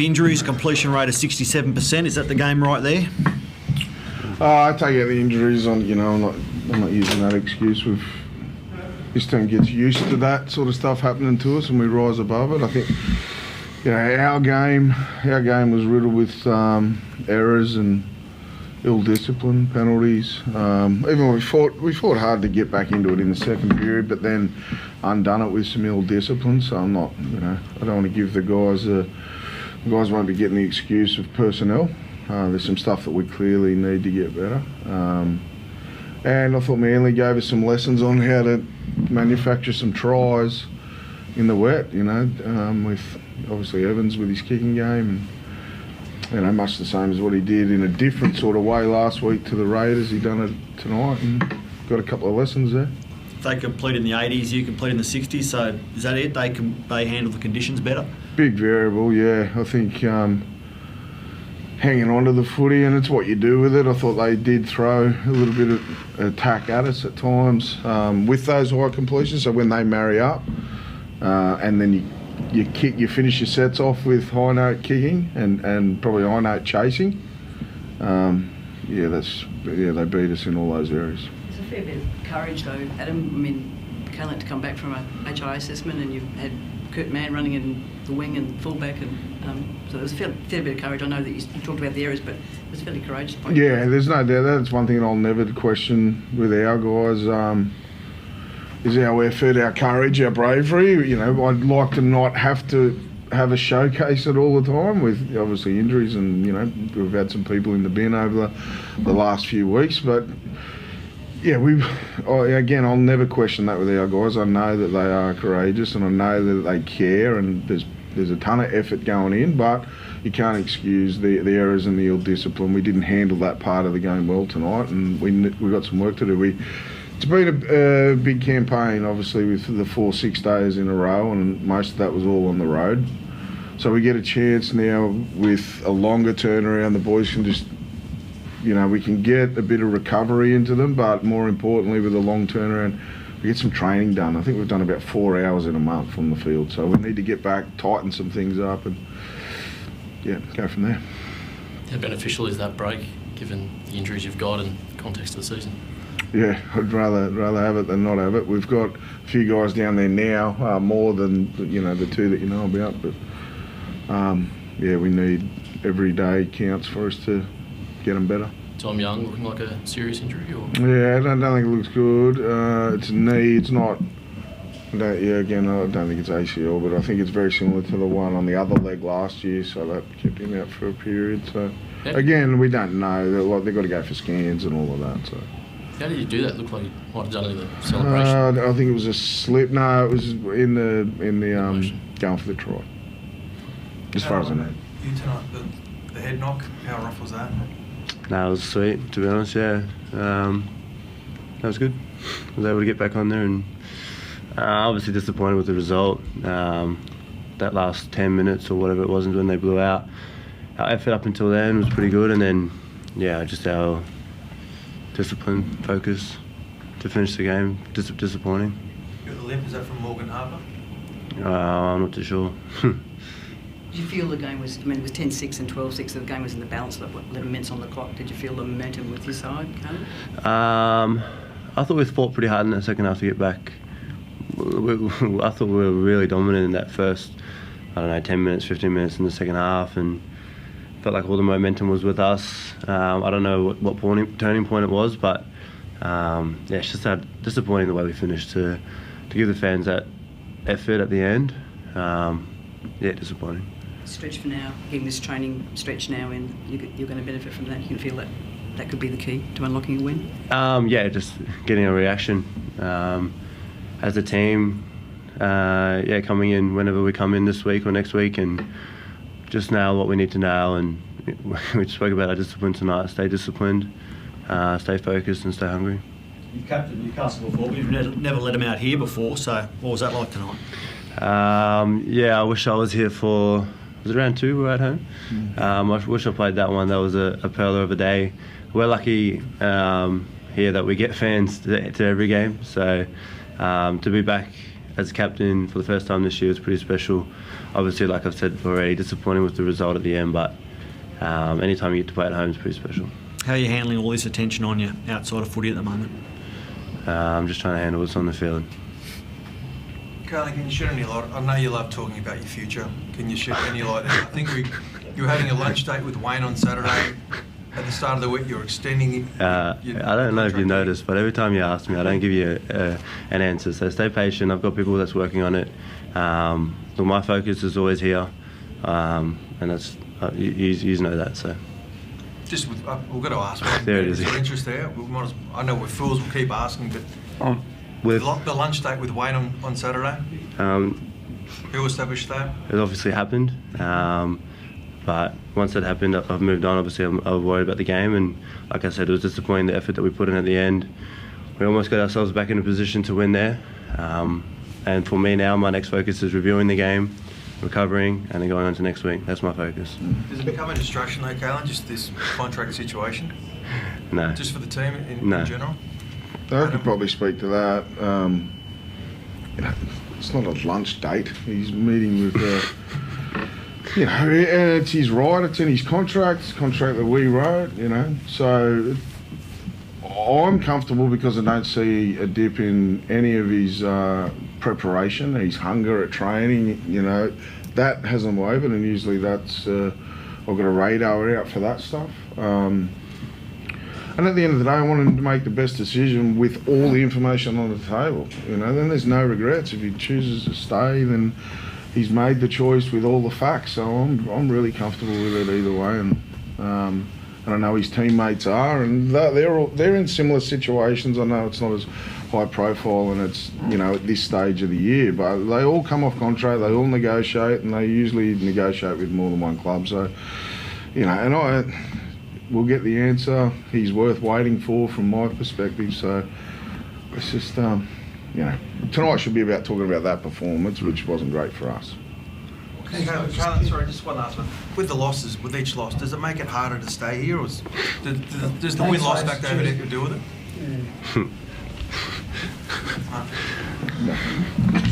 Injuries, completion rate of 67%. Is that the game right there? I take out the injuries on. I'm not using that excuse. This team gets used to that sort of stuff happening to us, and we rise above it. I think, our game was riddled with errors and ill discipline, penalties. Even we fought hard to get back into it in the second period, but then undone it with some ill discipline. So I'm not, I don't want to give the guys the guys won't be getting the excuse of personnel. There's some stuff that we clearly need to get better. And I thought Manly gave us some lessons on how to manufacture some tries in the wet, with obviously Evans with his kicking game, and much the same as what he did in a different sort of way last week to the Raiders. He done it tonight and got a couple of lessons there. They complete in the 80s, you complete in the 60s, so is that it? They handle the conditions better? Big variable, yeah. I think hanging on to the footy, and it's what you do with it. I thought they did throw a little bit of attack at us at times with those high completions, so when they marry up and then you finish your sets off with high note kicking and probably high note chasing, they beat us in all those areas. There's a fair bit of courage though, Adam. I mean, Callan to come back from a HI assessment, and you've had Kurt Mann running in the wing and fullback, and so there's a fair bit of courage. I know that you talked about the errors, but it was fairly courageous. Yeah, there's no doubt. That's one thing I'll never question with our guys. Is our effort, our courage, our bravery. I'd like to not have to have a showcase it all the time with obviously injuries, and we've had some people in the bin over the last few weeks, but yeah, I'll never question that with our guys. I know that they are courageous, and I know that they care, and there's a ton of effort going in, but you can't excuse the errors and the ill discipline. We didn't handle that part of the game well tonight, and we got some work to do. It's been a big campaign, obviously, with the 4-6 days in a row, and most of that was all on the road. So we get a chance now with a longer turnaround. The boys can just, we can get a bit of recovery into them, but more importantly, with a long turnaround, we get some training done. I think we've done about 4 hours in a month on the field, so we need to get back, tighten some things up, and go from there. How beneficial is that break, given the injuries you've got and the context of the season? Yeah, I'd rather have it than not have it. We've got a few guys down there now, more than the two that you know about. But we need every day counts for us to get them better. Tom Young looking like a serious injury, or? Yeah, I don't think it looks good. It's a knee. It's not. I don't think it's ACL, but I think it's very similar to the one on the other leg last year. So that kept him out for a period. So again, we don't know. They've got to go for scans and all of that. So. How did you do that? Looked like you might have done it in the celebration. I think it was a slip. No, it was in the going for the try. As far as I know. You tonight, the head knock. How rough was that? No, it was sweet, to be honest. Yeah, that was good. I was able to get back on there, and obviously disappointed with the result. That last 10 minutes or whatever it was when they blew out. Our effort up until then was pretty good, and then just our discipline, focus to finish the game, disappointing. The limp, is that from Morgan Harper? I'm not too sure. Did you feel the game was, it was 10-6 and 12-6, so the game was in the balance, 11 minutes on the clock. Did you feel the momentum with your side, Callan? I thought we fought pretty hard in the second half to get back. I thought we were really dominant in that first, 10 minutes, 15 minutes in the second half, and felt like all the momentum was with us. I don't know what turning point it was, but it's just disappointing the way we finished to give the fans that effort at the end. Disappointing. Stretch for now, getting this training stretch now, and you're going to benefit from that. You can feel that could be the key to unlocking a win. Just getting a reaction as a team. Coming in whenever we come in this week or next week, and just nail what we need to nail. And we spoke about our discipline tonight. Stay disciplined, stay focused, and stay hungry. You've captained Newcastle before, but you've never let them out here before. So what was that like tonight? I wish I was here for. Was it round 2 we were at home? I wish I played that one. That was a pearler of a day. We're lucky here that we get fans to every game. So to be back as captain for the first time this year was pretty special. Obviously, like I've said already, disappointing with the result at the end, but anytime you get to play at home is pretty special. How are you handling all this attention on you outside of footy at the moment? I'm just trying to handle what's on the field. Carly, can you shed any light? I know you love talking about your future. Can you shed any light? I think you were having a lunch date with Wayne on Saturday. At the start of the week, you're extending it. I don't know if you noticed, but every time you ask me, I don't give you an answer. So stay patient. I've got people that's working on it. So my focus is always here, and that's you know that. So Just with, we've got to ask. There it is. Your interest there? I know we're fools. We'll keep asking, but with the lunch date with Wayne on Saturday. Who established that? it obviously happened, but once it happened, I've moved on. Obviously, I was worried about the game, and like I said, it was disappointing the effort that we put in at the end. We almost got ourselves back in a position to win there. And for me now, my next focus is reviewing the game, recovering, and then going on to next week. That's my focus. Does it become a distraction though, Kalen, just this contract situation? No. Just for the team in No. general? I could probably speak to that. You know, it's not a lunch date. He's meeting with, you know, and it's his right. It's in his contract. It's a contract that we wrote. You know, so I'm comfortable because I don't see a dip in any of his preparation, his hunger at training. You know, that hasn't wavered, and usually that's I've got a radar out for that stuff. And at the end of the day, I want him to make the best decision with all the information on the table. You know, then there's no regrets. If he chooses to stay, then he's made the choice with all the facts. So I'm really comfortable with it either way. And I know his teammates are, and they're in similar situations. I know it's not as high profile, and it's, you know, at this stage of the year, but they all come off contract. They all negotiate, and they usually negotiate with more than one club. So, you know, and we'll get the answer he's worth waiting for from my perspective. So it's just, you know, tonight should be about talking about that performance, which wasn't great for us. Kalen, sorry, just one last one. With the losses, with each loss, does it make it harder to stay here, or does the win-loss factor have anything to do with it? No.